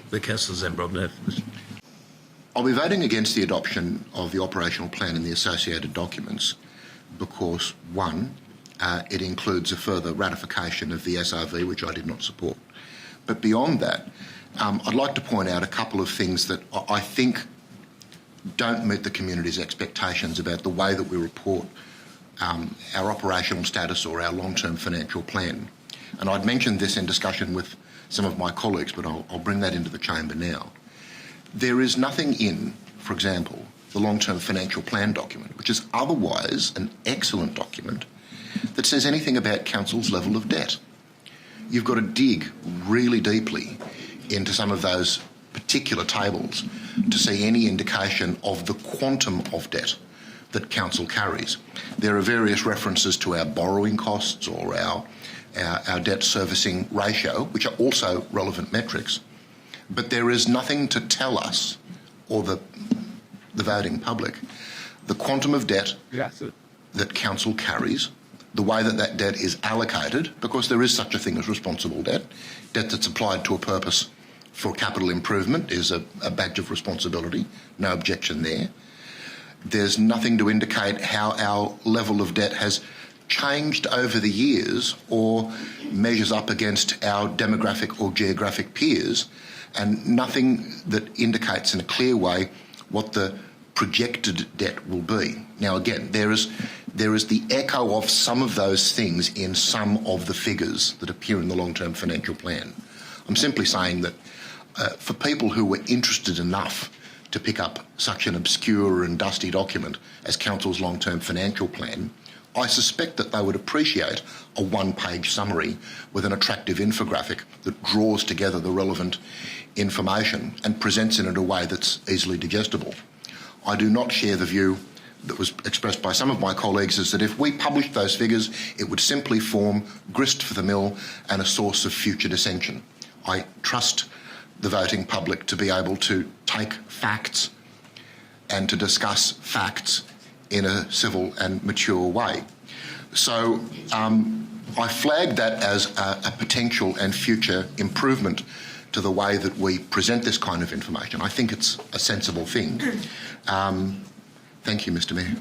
the Councillor Zambrogno. I'll be voting against the adoption of the operational plan and the associated documents because, one, it includes a further ratification of the SRV, which I did not support. But beyond that, I'd like to point out a couple of things that I think don't meet the community's expectations about the way that we report our operational status or our long-term financial plan. And I'd mentioned this in discussion with some of my colleagues, but I'll bring that into the chamber now. There is nothing in, for example, the long-term financial plan document, which is otherwise an excellent document, that says anything about council's level of debt. You've got to dig really deeply into some of those particular tables to see any indication of the quantum of debt that council carries. There are various references to our borrowing costs or our debt servicing ratio, which are also relevant metrics. But there is nothing to tell us, or the voting public, the quantum of debt that council carries, the way that that debt is allocated, because there is such a thing as responsible debt. Debt that's applied to a purpose for capital improvement is a badge of responsibility, no objection there. There's nothing to indicate how our level of debt has changed over the years or measures up against our demographic or geographic peers, and nothing that indicates in a clear way what the projected debt will be. Now again, there is the echo of some of those things in some of the figures that appear in the long-term financial plan. I'm simply saying that for people who were interested enough to pick up such an obscure and dusty document as Council's long-term financial plan, I suspect that they would appreciate a one-page summary with an attractive infographic that draws together the relevant information and presents it in a way that's easily digestible. I do not share the view that was expressed by some of my colleagues, is that if we published those figures, it would simply form grist for the mill and a source of future dissension. I trust the voting public to be able to take facts and to discuss facts in a civil and mature way. So I flagged that as a potential and future improvement to the way that we present this kind of information. I think it's a sensible thing. Thank you, Mr. Mayor.